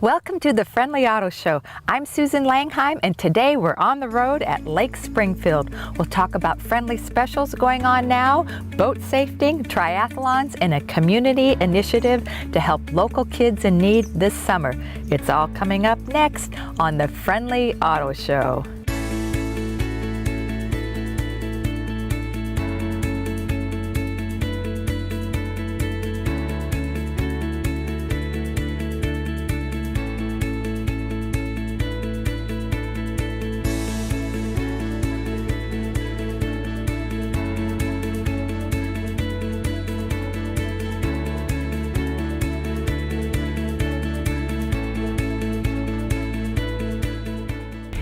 Welcome to the Friendly Auto Show. I'm Susan Langheim, and today we're on the road at Lake Springfield. We'll talk about friendly specials going on now, boat safety, triathlons, and a community initiative to help local kids in need this summer. It's all coming up next on the Friendly Auto Show.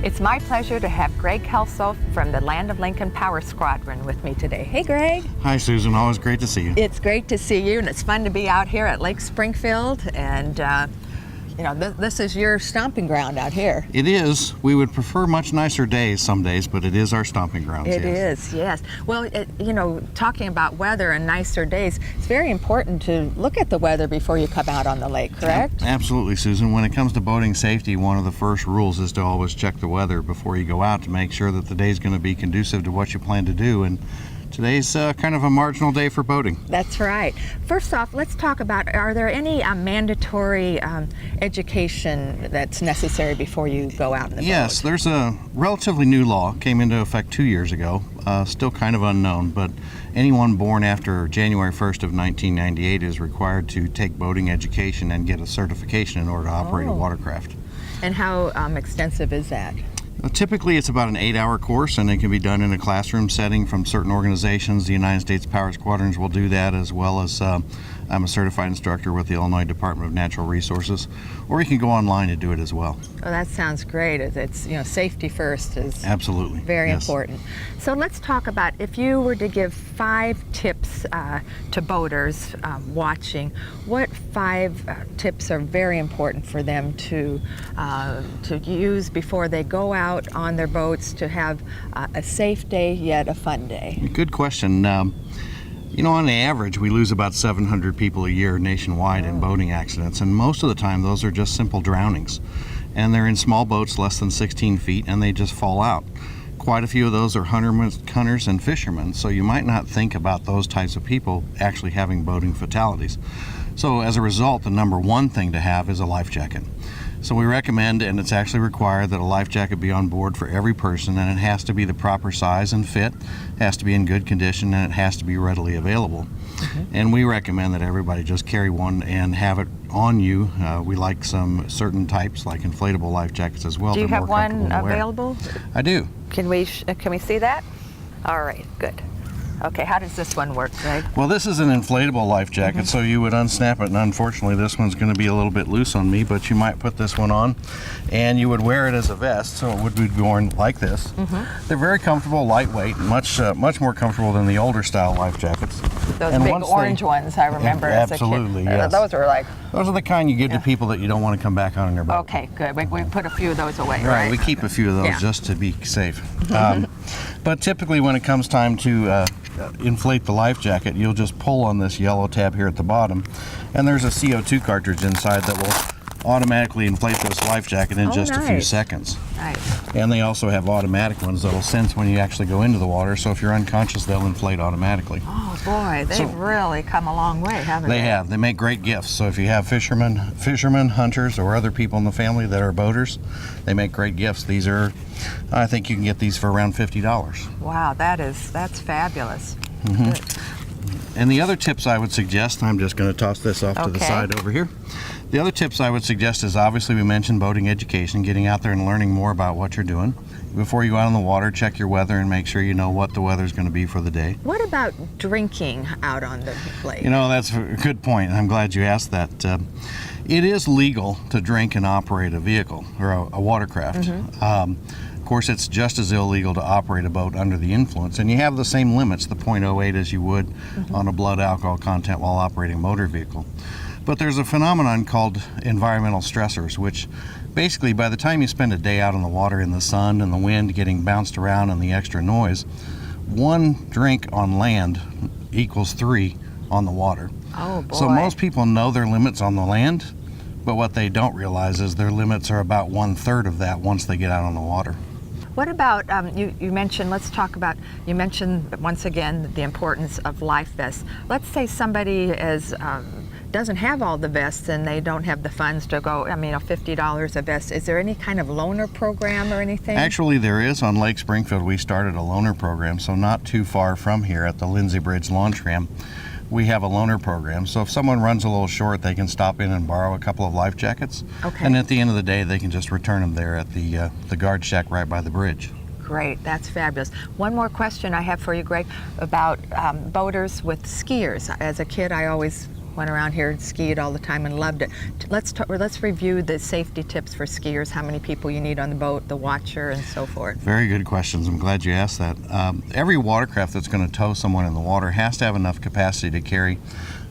It's my pleasure to have Greg Kelso from the Land of Lincoln Power Squadron with me today. Hey, Greg. Hi, Susan. Always great to see you. It's great to see you, and it's fun to be out here at Lake Springfield. And, you know, this is your stomping ground out here. It is. We would prefer much nicer days some days, but it is our stomping grounds. It is, yes. Well, you know, talking about weather and nicer days, it's very important to look at the weather before you come out on the lake, correct? Absolutely, Susan. When it comes to boating safety, one of the first rules is to always check the weather before you go out to make sure that the day is going to be conducive to what you plan to do. And today's kind of a marginal day for boating. That's right. First off, let's talk about, are there any mandatory education that's necessary before you go out in the boat? Yes, there's a relatively new law, came into effect 2 years ago, still kind of unknown, but anyone born after January 1st of 1998 is required to take boating education and get a certification in order to operate a watercraft. And how extensive is that? Typically, it's about an 8-hour course, and it can be done in a classroom setting from certain organizations. The United States Power Squadrons will do that, as well as I'm a certified instructor with the Illinois Department of Natural Resources, or you can go online to do it as well. Oh, that sounds great. It's, you know, safety first is absolutely very important. So let's talk about, if you were to give 5 tips to boaters watching, what 5 tips are very important for them to use before they go out on their boats to have a safe day yet a fun day? Good question. You know, on the average, we lose about 700 people a year nationwide in boating accidents, and most of the time those are just simple drownings. And they're in small boats less than 16 feet, and they just fall out. Quite a few of those are hunters and fishermen, so you might not think about those types of people actually having boating fatalities. So as a result, the number one thing to have is a life jacket. So we recommend, and it's actually required, that a life jacket be on board for every person, and it has to be the proper size and fit, has to be in good condition, and it has to be readily available. And we recommend that everybody just carry one and have it on you. We like some certain types, like inflatable life jackets as well. Do you have one available? I do. Can we see that? All right, good. Okay, how does this one work, Greg? Well, this is an inflatable life jacket, so you would unsnap it, and unfortunately this one's going to be a little bit loose on me, but you might put this one on, and you would wear it as a vest, so it would be worn like this. They're very comfortable, lightweight, much more comfortable than the older style life jackets. Those and big orange ones, I remember as a kid. Absolutely, yes. Those are like... Those are the kind you give to people that you don't want to come back on in their boat. Okay, good. We put a few of those away, right? We keep a few of those just to be safe. But typically when it comes time to inflate the life jacket, you'll just pull on this yellow tab here at the bottom, and there's a CO2 cartridge inside that will automatically inflate this life jacket in just a few seconds. Nice. And they also have automatic ones that'll sense when you actually go into the water, so if you're unconscious, they'll inflate automatically. Oh boy, they've really come a long way, haven't they? They have. They make great gifts. So if you have fishermen, hunters, or other people in the family that are boaters, they make great gifts. These are, I think you can get these for around $50. Wow, that's fabulous. And the other tips I would suggest, I'm just going to toss this off to the side over here. The other tips I would suggest is, obviously we mentioned boating education, getting out there and learning more about what you're doing. Before you go out on the water, check your weather and make sure you know what the weather's going to be for the day. What about drinking out on the lake? You know, that's a good point. I'm glad you asked that. It is legal to drink and operate a vehicle or a watercraft. Of course, it's just as illegal to operate a boat under the influence, and you have the same limits, the 0.08, as you would on a blood alcohol content while operating a motor vehicle. But there's a phenomenon called environmental stressors, which basically by the time you spend a day out on the water in the sun and the wind getting bounced around and the extra noise, 1 drink on land equals 3 on the water. Oh boy. So most people know their limits on the land, But what they don't realize is their limits are about 1/3 of that once they get out on the water. What about, you mentioned, let's talk about, you mentioned once again the importance of life vests. Let's say somebody is, doesn't have all the vests and they don't have the funds to go, $50 a vest. Is there any kind of loaner program or anything? Actually, there is. On Lake Springfield, we started a loaner program, so not too far from here at the Lindsay Bridge Launch Ramp. We have a loaner program, so if someone runs a little short, they can stop in and borrow a couple of life jackets. Okay. And at the end of the day, they can just return them there at the guard shack right by the bridge. Great, that's fabulous. One more question I have for you, Greg, about boaters with skiers. As a kid, I always went around here and skied all the time and loved it. Let's review the safety tips for skiers, how many people you need on the boat, the watcher, and so forth. Very good questions. I'm glad you asked that. Every watercraft that's going to tow someone in the water has to have enough capacity to carry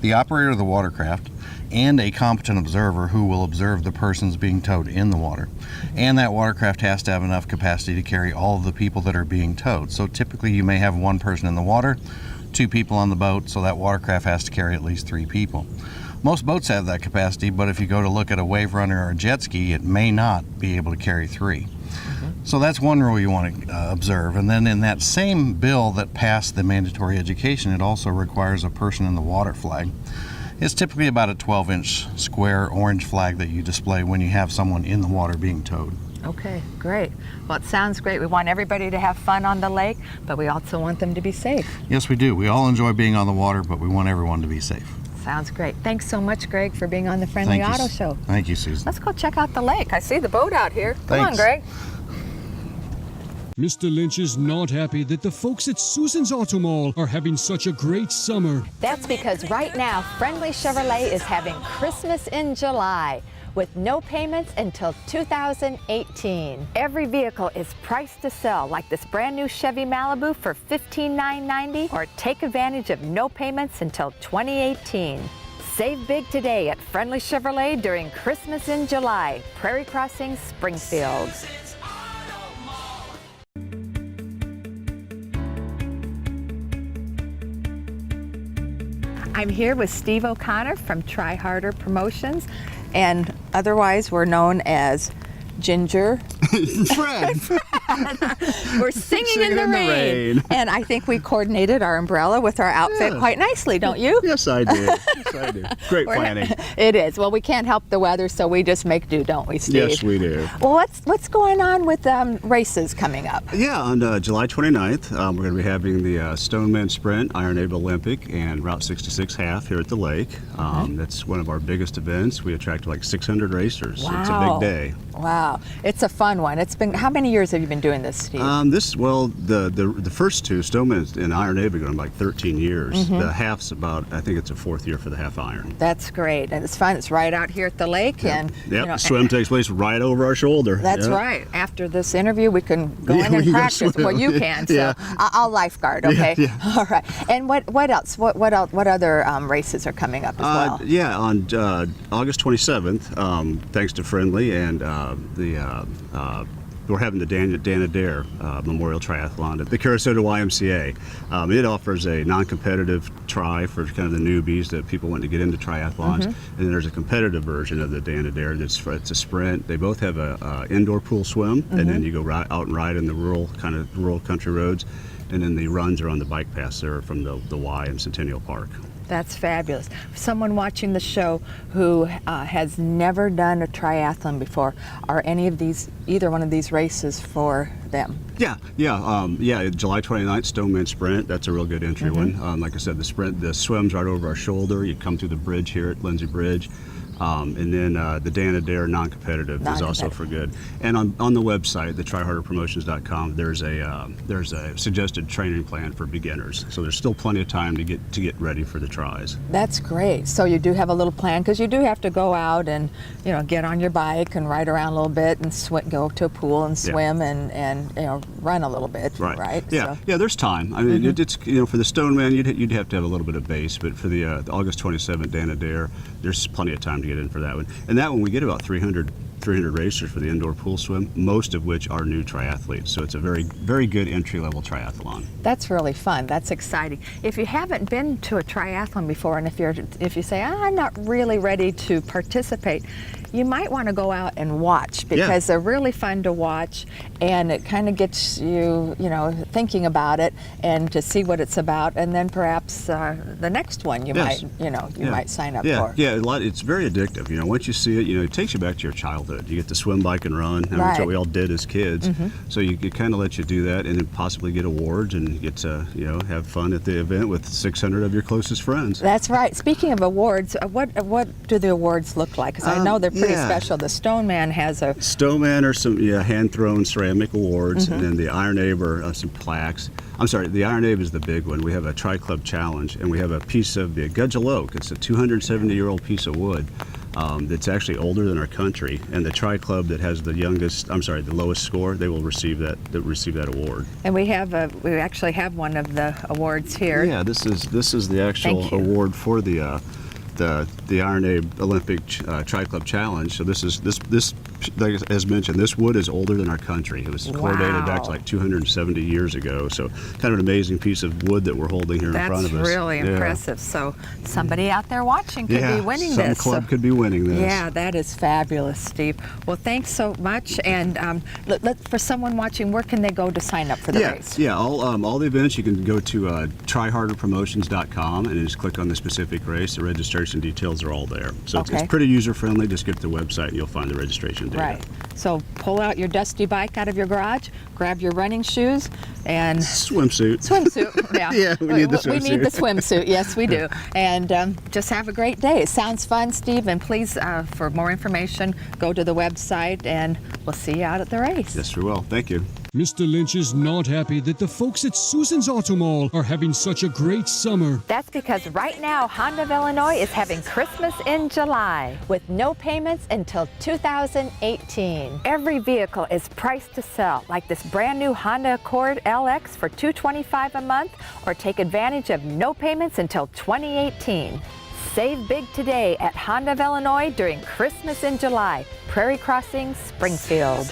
the operator of the watercraft and a competent observer who will observe the persons being towed in the water. And that watercraft has to have enough capacity to carry all of the people that are being towed. So typically you may have one person in the water, 2 people on the boat, so that watercraft has to carry at least 3 people. Most boats have that capacity, but if you go to look at a wave runner or a jet ski, it may not be able to carry 3. So that's one rule you want to observe. And then in that same bill that passed the mandatory education, it also requires a person in the water flag. It's typically about a 12-inch square orange flag that you display when you have someone in the water being towed. Okay, great. Well, it sounds great. We want everybody to have fun on the lake, but we also want them to be safe. Yes, we do. We all enjoy being on the water, but we want everyone to be safe. Sounds great. Thanks so much, Greg, for being on the Friendly Thank you. Auto Show. Thank you, Susan. Let's go check out the lake. I see the boat out here. Come on, Thanks. Greg. Mr. Lynch is not happy that the folks at Susan's Auto Mall are having such a great summer. That's because right now, Friendly Chevrolet is having Christmas in July with no payments until 2018. Every vehicle is priced to sell, like this brand new Chevy Malibu for $15,990, or take advantage of no payments until 2018. Save big today at Friendly Chevrolet during Christmas in July, Prairie Crossing, Springfield. I'm here with Steve O'Connor from Try Harder Promotions, and otherwise we're known as Ginger. Fred. We're singing in the rain. And I think we coordinated our umbrella with our outfit quite nicely, don't you? Yes, I do. Yes, I do. Great planning. It is. Well, we can't help the weather, so we just make do, don't we, Steve? Yes, we do. Well, what's going on with races coming up? Yeah, on July 29th, we're going to be having the Stoneman Sprint, Iron Age Olympic, and Route 66 half here at the lake. That's one of our biggest events. We attract like 600 racers. Wow. It's a big day. Wow, it's a fun one. It's been, how many years have you been doing this, Steve? The first two, Stoneman and Iron Age, have been going like 13 years. The half's about, I think it's a 4th year for the half iron. That's great, and it's fun. It's right out here at the lake, and the swim takes place right over our shoulder. That's right. After this interview, we can go in and practice. Well, you can. So I'll lifeguard. Okay. Yeah. All right. And what else? What other races are coming up as well? Yeah, on August 27th, thanks to Friendly and we're having the Dan Adair Memorial Triathlon at the Sarasota YMCA. It offers a non-competitive try for kind of the newbies that people want to get into triathlons. And then there's a competitive version of the Dan Adair it's a sprint. They both have a indoor pool swim, and then you go out and ride in the rural country roads. And then the runs are on the bike paths there from the Y and Centennial Park. That's fabulous. Someone watching the show who has never done a triathlon before, are either one of these races for them? Yeah. July 29th, Stoneman Sprint. That's a real good entry one. Like I said, the swim's right over our shoulder. You come through the bridge here at Lindsay Bridge. And then the Dan Adair non-competitive is also for good. And on the website, the tryharderpromotions.com, there's a suggested training plan for beginners. So there's still plenty of time to get ready for the tries. That's great. So you do have a little plan, because you do have to go out and get on your bike and ride around a little bit and go to a pool and swim and run a little bit. Right. Yeah. So. Yeah. There's time. I mean, it's for the Stoneman, you'd have to have a little bit of base, but for the August 27th Dan Adair, there's plenty of time to get in for that one. And that one, we get about 300 racers for the indoor pool swim, most of which are new triathletes. So it's a very, very good entry-level triathlon. That's really fun. That's exciting. If you haven't been to a triathlon before, and if you say, I'm not really ready to participate, you might want to go out and watch, because they're really fun to watch, and it kind of gets you, thinking about it and to see what it's about, and then perhaps the next one you might, might sign up for. Yeah, it's very addictive. Once you see it, it takes you back to your childhood. You get to swim, bike, and run. I mean, that's what we all did as kids. So it kind of lets you do that, and then possibly get awards, and you get to, have fun at the event with 600 of your closest friends. That's right. Speaking of awards, what do the awards look like? Because I know they're pretty special. The Stoneman has a... Stoneman are some hand-thrown ceramic awards, and then the Iron Abe are some plaques. I'm sorry, the Iron Abe is the big one. We have a Tri-Club Challenge, and we have a piece of the Gudgel Oak. It's a 270-year-old piece of wood that's actually older than our country. And the Tri-Club that has the lowest score, they will receive that award. And we actually have one of the awards here. Yeah, this is the actual award for the Iron Abe Olympic Tri-Club Challenge. So this, like, as mentioned, this wood is older than our country. It was dated back to like 270 years ago. So kind of an amazing piece of wood that we're holding here in front of us. That's really impressive. So somebody out there watching could be winning some this. Club could be winning this. Yeah, that is fabulous, Steve. Well, thanks so much. And for someone watching, where can they go to sign up for the race? Yeah, all the events, you can go to tryharderpromotions.com and just click on the specific race. The registration details are all there. So it's pretty user-friendly. Just get to the website and you'll find the registration data. Right. So pull out your dusty bike out of your garage, grab your running shoes, and... Swimsuit, yeah. Yeah, we need the swimsuit. We need the swimsuit, yes we do. And just have a great day. It sounds fun, Steve, and please, for more information, go to the website, and we'll see you out at the race. Yes, we will. Thank you. Mr. Lynch is not happy that the folks at Susan's Auto Mall are having such a great summer. That's because right now, Honda of Illinois is having Christmas in July with no payments until 2018. Every vehicle is priced to sell, like this brand new Honda Accord LX for $225 a month, or take advantage of no payments until 2018. Save big today at Honda of Illinois during Christmas in July. Prairie Crossing, Springfield.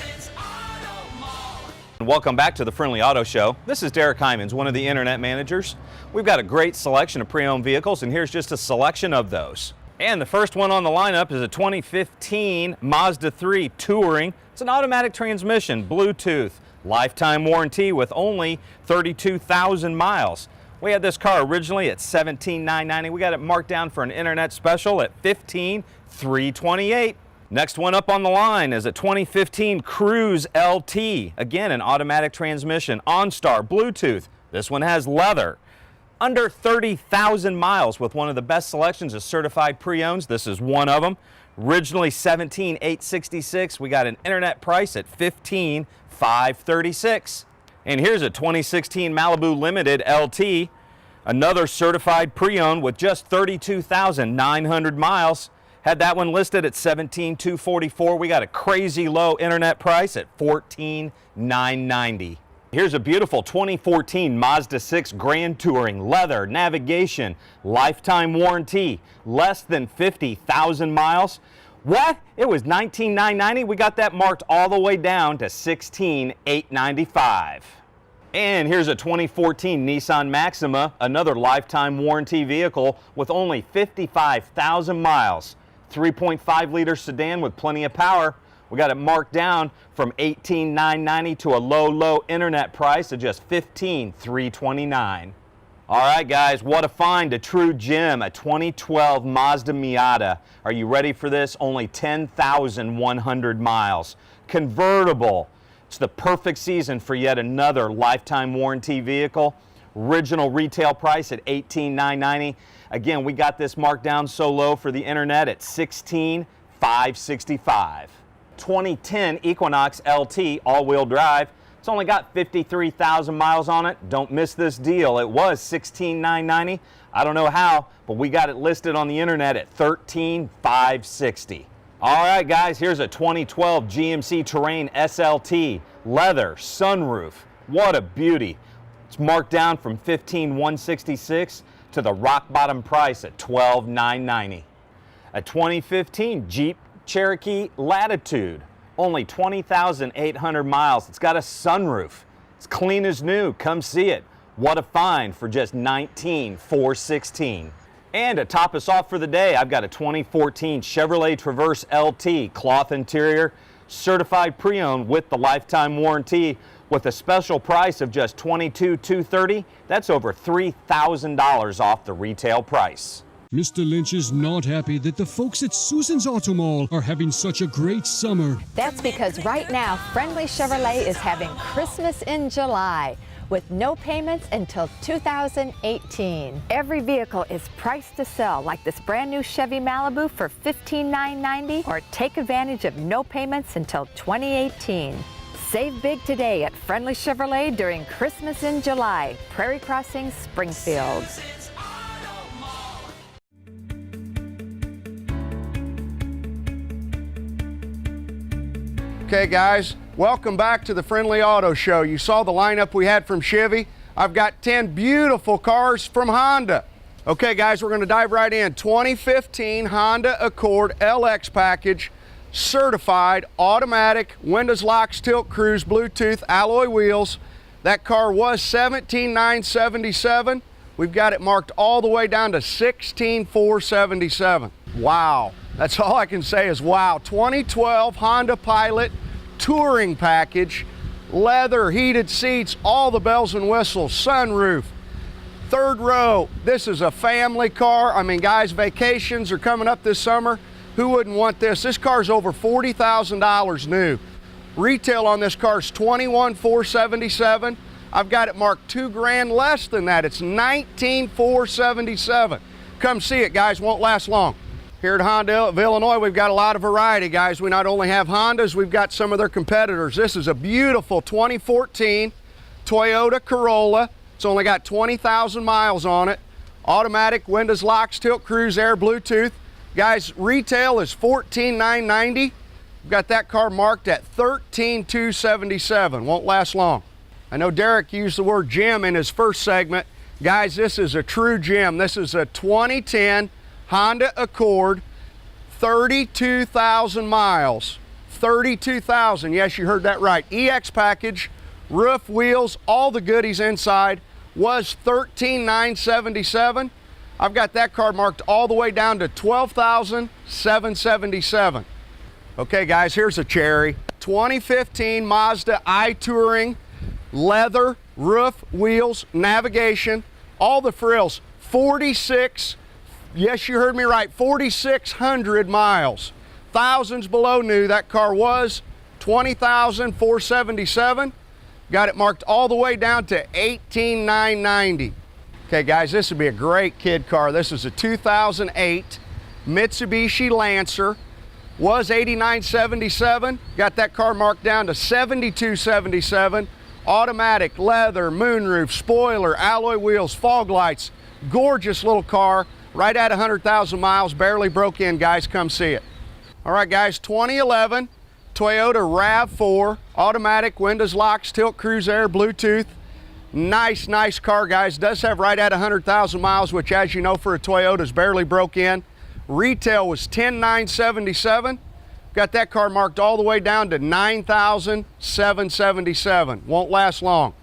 Welcome back to the Friendly Auto Show. This is Derek Hymans, one of the internet managers. We've got a great selection of pre-owned vehicles, and here's just a selection of those. And the first one on the lineup is a 2015 Mazda 3 Touring. It's an automatic transmission, Bluetooth, lifetime warranty with only 32,000 miles. We had this car originally at $17,990. We got it marked down for an internet special at $15,328. Next one up on the line is a 2015 Cruise LT. Again, an automatic transmission, OnStar, Bluetooth. This one has leather. Under 30,000 miles with one of the best selections of certified pre-owns. This is one of them. Originally $17,866. We got an internet price at $15,536. And here's a 2016 Malibu Limited LT. Another certified pre-owned with just 32,900 miles. Had that one listed at $17,244. We got a crazy low internet price at $14,990. Here's a beautiful 2014 Mazda 6 Grand Touring, leather, navigation, lifetime warranty, less than 50,000 miles. What? It was $19,990. We got that marked all the way down to $16,895. And here's a 2014 Nissan Maxima, another lifetime warranty vehicle with only 55,000 miles. 3.5 liter sedan with plenty of power. We got it marked down from $18,990 to a low internet price of just $15,329. All right, guys, what a find, a true gem, a 2012 Mazda Miata. Are you ready for this? Only 10,100 miles. Convertible. It's the perfect season for yet another lifetime warranty vehicle. Original retail price at $18,990. Again, we got this marked down so low for the internet at $16,565. 2010 Equinox LT all-wheel drive. It's only got 53,000 miles on it. Don't miss this deal. It was $16,990. I don't know how, but we got it listed on the internet at $13,560. All right, guys, here's a 2012 GMC Terrain SLT. Leather, sunroof. What a beauty. It's marked down from $15,166 to the rock bottom price at $12,990. A 2015 Jeep Cherokee Latitude, only 20,800 miles. It's got a sunroof. It's clean as new. Come see it. What a find for just $19,416. And to top us off for the day, I've got a 2014 Chevrolet Traverse LT, cloth interior, certified pre-owned with the lifetime warranty, with a special price of just $22,230. That's over $3,000 off the retail price. Mr. Lynch is not happy that the folks at Susan's Auto Mall are having such a great summer. That's because right now, Friendly Chevrolet is having Christmas in July with no payments until 2018. Every vehicle is priced to sell, like this brand new Chevy Malibu for $15,990, or take advantage of no payments until 2018. Save big today at Friendly Chevrolet during Christmas in July. Prairie Crossing, Springfield. Okay guys, welcome back to the Friendly Auto Show. You saw the lineup we had from Chevy. I've got 10 beautiful cars from Honda. Okay guys, we're going to dive right in. 2015 Honda Accord LX package, certified, automatic, windows, locks, tilt, cruise, Bluetooth, alloy wheels. That car was $17,977. We've got it marked all the way down to $16,477. Wow, that's all I can say is wow. 2012 Honda Pilot touring package, leather, heated seats, all the bells and whistles, sunroof, third row. This is a family car. I mean, guys, vacations are coming up this summer. Who wouldn't want this? This car's over $40,000 new. Retail on this car is $21,477. I've got it marked $2,000 less than that. It's $19,477. Come see it, guys. Won't last long. Here at Honda of Illinois, we've got a lot of variety, guys. We not only have Hondas, we've got some of their competitors. This is a beautiful 2014 Toyota Corolla. It's only got 20,000 miles on it. Automatic, windows, locks, tilt, cruise, air, Bluetooth. Guys, retail is $14,990. We've got that car marked at $13,277. Won't last long. I know Derek used the word gem in his first segment. Guys, this is a true gem. This is a 2010 Honda Accord, 32,000 miles. 32,000, yes, you heard that right. EX package, roof, wheels, all the goodies inside, was $13,977. I've got that car marked all the way down to $12,777. Okay guys, here's a cherry. 2015 Mazda i-Touring, leather, roof, wheels, navigation, all the frills, 46, yes, you heard me right, 4,600 miles. Thousands below new. That car was $20,477. Got it marked all the way down to $18,990. Okay guys, this would be a great kid car. This is a 2008 Mitsubishi Lancer. Was $89,777. Got that car marked down to $72,777. Automatic, leather, moonroof, spoiler, alloy wheels, fog lights. Gorgeous little car. Right at 100,000 miles. Barely broke in, guys. Come see it. All right, guys. 2011 Toyota RAV4. Automatic, windows, locks, tilt, cruise, air, Bluetooth. Nice, nice car, guys. Does have right at 100,000 miles, which, as you know, for a Toyota is barely broke in. Retail was $10,977. Got that car marked all the way down to $9,777. Won't last long.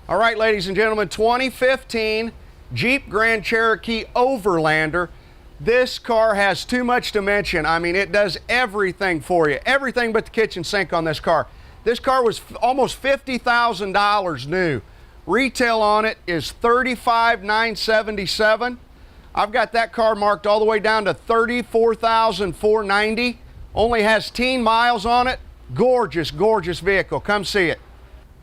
All right, ladies and gentlemen, 2015 Jeep Grand Cherokee Overlander. This car has too much to mention. I mean, it does everything for you. Everything but the kitchen sink on this car. This car was almost $50,000 new. Retail on it is $35,977. I've got that car marked all the way down to $34,490. Only has 10 miles on it. Gorgeous, gorgeous vehicle. Come see it.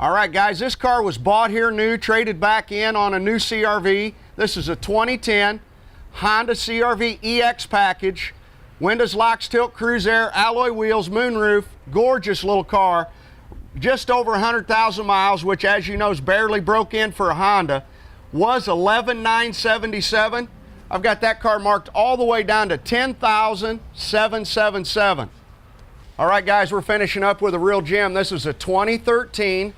All right, guys, this car was bought here new, traded back in on a new CRV. This is a 2010 Honda CRV EX package. Windows, locks, tilt, cruise, air, alloy wheels, moonroof. Gorgeous little car. Just over 100,000 miles, which, as you know, is barely broke in for a Honda. Was $11,977. I've got that car marked all the way down to $10,777. All right, guys, we're finishing up with a real gem. This is a 2013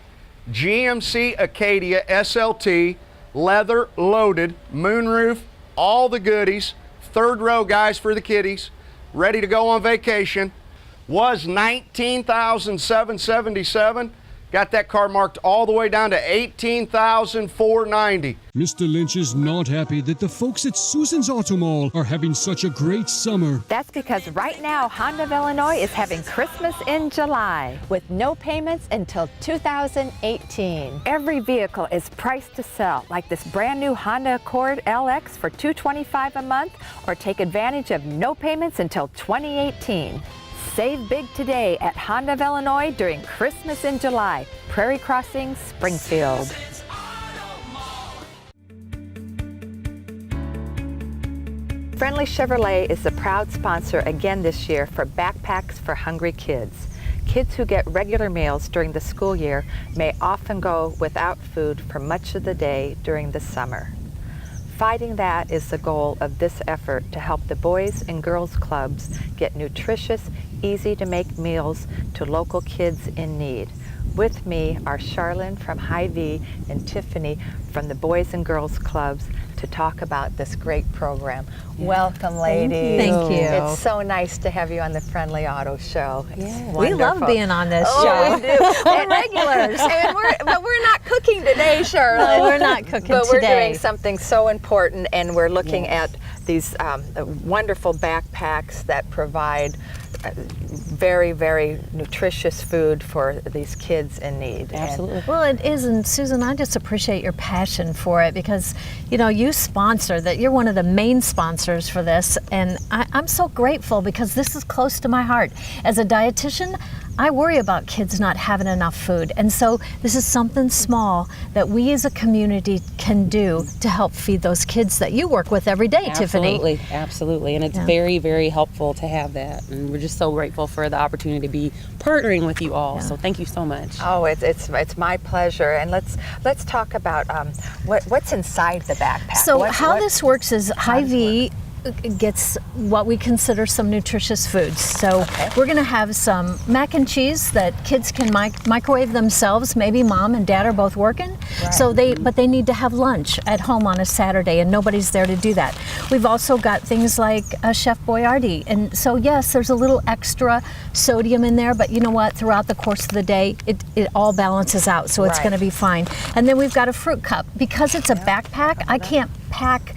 GMC Acadia SLT, leather loaded, moonroof, all the goodies. Third row, guys, for the kiddies. Ready to go on vacation. Was $19,777. Got that car marked all the way down to $18,490. Mr. Lynch is not happy that the folks at Susan's Auto Mall are having such a great summer. That's because right now Honda of Illinois is having Christmas in July with no payments until 2018. Every vehicle is priced to sell, like this brand new Honda Accord LX for $225 a month, or take advantage of no payments until 2018. Save big today at Honda of Illinois during Christmas in July. Prairie Crossing, Springfield. Friendly Chevrolet is the proud sponsor again this year for Backpacks for Hungry Kids. Kids who get regular meals during the school year may often go without food for much of the day during the summer. Fighting that is the goal of this effort to help the Boys and Girls Clubs get nutritious, easy-to-make meals to local kids in need. With me are Charlene from Hyvee and Tiffany from the Boys and Girls Clubs to talk about this great program. Welcome, ladies. Thank you. It's so nice to have you on the Friendly Auto Show. It's We love wonderful. being on this Oh, show. we do. We're regulars. But we're not cooking today, Charlotte. No, we're not cooking But we're today. doing something so important, and we're looking at these wonderful backpacks that provide very, very nutritious food for these kids in need. Absolutely. Well, it is, and Susan, I just appreciate your passion for it because, you know, you sponsor that. You're one of the main sponsors for this, and I'm so grateful because this is close to my heart. As a dietitian, I worry about kids not having enough food, and so this is something small that we as a community can do to help feed those kids that you work with every day, Tiffany. Absolutely, absolutely. And it's very, very helpful to have that. And we're just so grateful for the opportunity to be partnering with you all. So thank you so much. Oh, it's my pleasure. And let's talk about what's inside the backpack. So how this works is Hyvee gets what we consider some nutritious foods. So we're going to have some mac and cheese that kids can microwave themselves. Maybe mom and dad are both working, so but they need to have lunch at home on a Saturday, and nobody's there to do that. We've also got things like Chef Boyardee, and so yes, there's a little extra sodium in there, but you know what? Throughout the course of the day, it all balances out, so it's going to be fine. And then we've got a fruit cup because it's a backpack. I can't pack,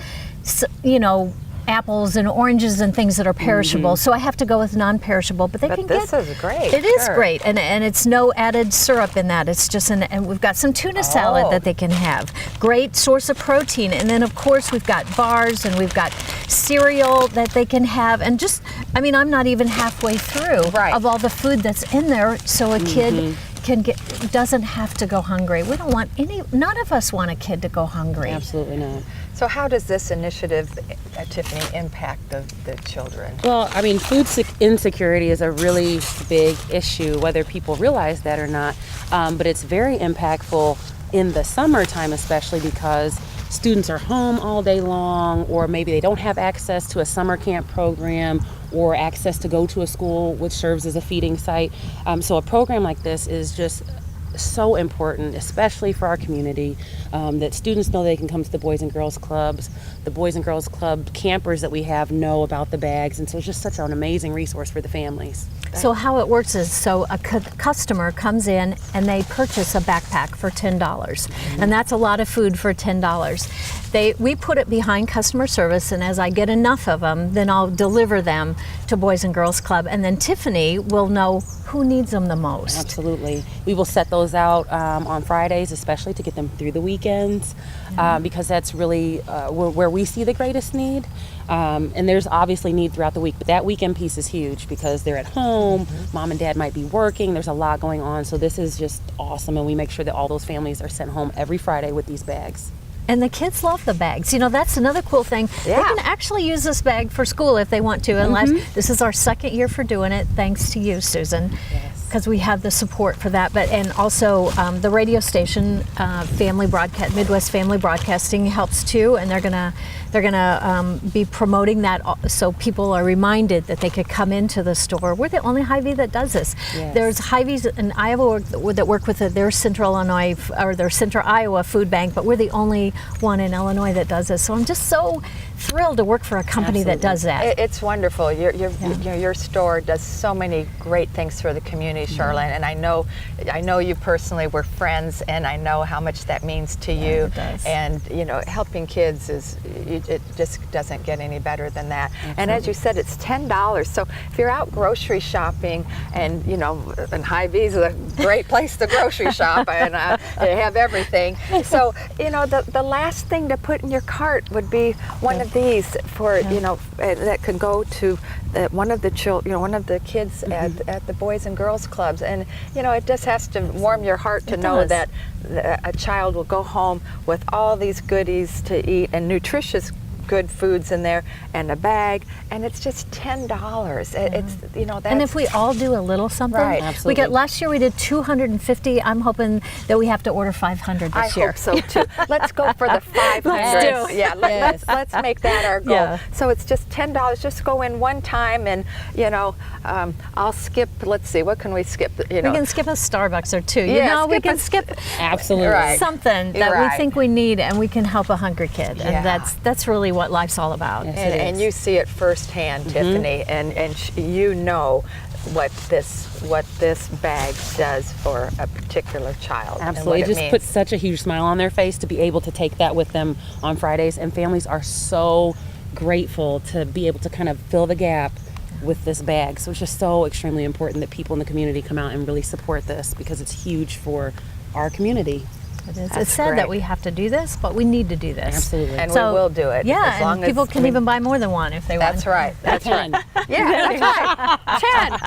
you know, apples and oranges and things that are perishable, so I have to go with non-perishable. But this is great. It is great, and it's no added syrup in that. It's just and we've got some tuna salad that they can have. Great source of protein, and then of course we've got bars and we've got cereal that they can have, and just I mean I'm not even halfway through of all the food that's in there, so a kid doesn't have to go hungry. We don't want none of us want a kid to go hungry. Absolutely not. So how does this initiative, Tiffany, impact the children? Well, I mean, food insecurity is a really big issue, whether people realize that or not. But it's very impactful in the summertime, especially because students are home all day long, or maybe they don't have access to a summer camp program or access to go to a school which serves as a feeding site. So a program like this is just so important, especially for our community, that students know they can come to the Boys and Girls Clubs. The Boys and Girls Club campers that we have know about the bags, and so it's just such an amazing resource for the families. So how it works is, so a customer comes in and they purchase a backpack for $10, and that's a lot of food for $10. We put it behind customer service, and as I get enough of them, then I'll deliver them to Boys and Girls Club, and then Tiffany will know who needs them the most. Absolutely. We will set those out on Fridays, especially to get them through the weekends, because that's really where we see the greatest need. And there's obviously need throughout the week, but that weekend piece is huge because they're at home, mom and dad might be working, there's a lot going on, so this is just awesome, and we make sure that all those families are sent home every Friday with these bags. And the kids love the bags. You know, that's another cool thing. They can actually use this bag for school if they want to, unless this is our second year for doing it, thanks to you, Susan. Because we have the support for that, and also the radio station, Midwest Family Broadcasting helps too, and they're gonna be promoting that, so people are reminded that they could come into the store. We're the only Hyvee that does this. There's Hyvees in Iowa that work with their Central Iowa Food Bank, but we're the only one in Illinois that does this. So I'm just so thrilled to work for a company that does that. It's wonderful. Your store does so many great things for the community, Charlene, and I know you personally. We're friends, and I know how much that means to you. It does. And helping kids it just doesn't get any better than that. And as you said, it's $10. So if you're out grocery shopping, and and Hyvee is a great place to grocery shop, and they have everything. So the last thing to put in your cart would be one of these for that could go to one of the kids at the Boys and Girls Clubs, and it just has to warm your heart to know that a child will go home with all these goodies to eat and nutritious good foods in there and a bag, and it's just $10. It's that's, and if we all do a little something, right. Absolutely. Last year we did 250. I'm hoping that we have to order 500 this year. I hope so too. Let's go for the 500. Let's do. Yeah, let's make that our goal. Yeah. So it's just $10. Just go in one time, and I'll skip. Let's see, what can we skip? We can skip a Starbucks or two. We can skip Absolutely. something that we think we need, and we can help a hungry kid, Yeah. and that's really what life's all about. Yes, And you see it firsthand, Tiffany, and you know what this bag does for a particular child. Absolutely. And It what just puts such a huge smile on their face to be able to take that with them on Fridays, and families are so grateful to be able to kind of fill the gap with this bag. So it's just so extremely important that people in the community come out and really support this, because it's huge for our community. It is. That's It's sad great. that we have to do this, but we need to do this. Absolutely. And So, we will do it. Yeah, as long and people as can even buy more than one if they want. That's right. That's right. Fun. Yeah, that's right.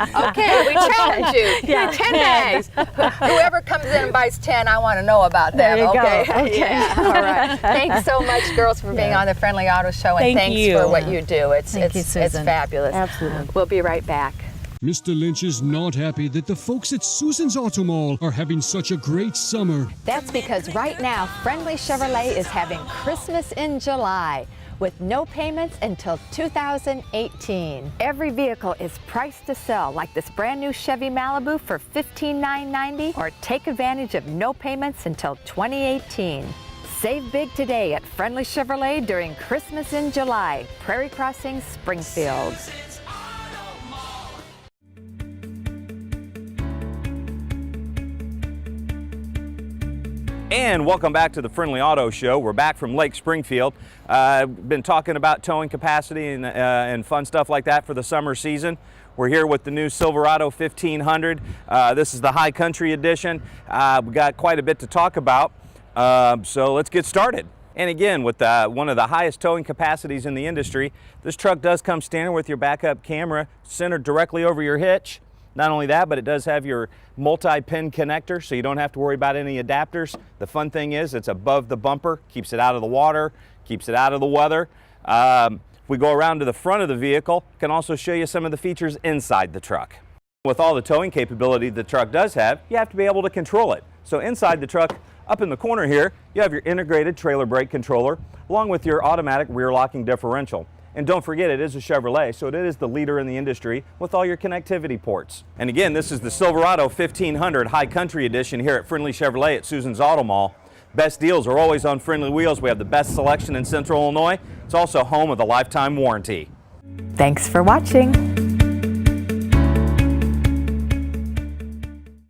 10. Okay, we challenge you. Yeah. 10 bags. Whoever comes in and buys 10, I want to know about them. There you go. Okay. Okay. Yeah. All right. Thanks so much, girls, for being on the Friendly Auto Show, and Thank thanks you. for what you do. It's Thank you, Susan. fabulous. Absolutely. We'll be right back. Mr. Lynch is not happy that the folks at Susan's Auto Mall are having such a great summer. That's because right now, Friendly Chevrolet is having Christmas in July with no payments until 2018. Every vehicle is priced to sell, like this brand new Chevy Malibu for $15,990, or take advantage of no payments until 2018. Save big today at Friendly Chevrolet during Christmas in July. Prairie Crossing, Springfield. And welcome back to the Friendly Auto Show. We're back from Lake Springfield. Been talking about towing capacity and fun stuff like that for the summer season. We're here with the new Silverado 1500. This is the High Country Edition. We got quite a bit to talk about, so let's get started. And again, with one of the highest towing capacities in the industry, this truck does come standard with your backup camera centered directly over your hitch. Not only that, but it does have your multi-pin connector, so you don't have to worry about any adapters. The fun thing is it's above the bumper, keeps it out of the water, keeps it out of the weather. If we go around to the front of the vehicle, I can also show you some of the features inside the truck. With all the towing capability the truck does have, you have to be able to control it. So inside the truck, up in the corner here, you have your integrated trailer brake controller, along with your automatic rear locking differential. And don't forget, it is a Chevrolet, so it is the leader in the industry with all your connectivity ports. And again, this is the Silverado 1500 High Country Edition here at Friendly Chevrolet at Susan's Auto Mall. Best deals are always on Friendly Wheels. We have the best selection in Central Illinois. It's also home of the lifetime warranty. Thanks for watching.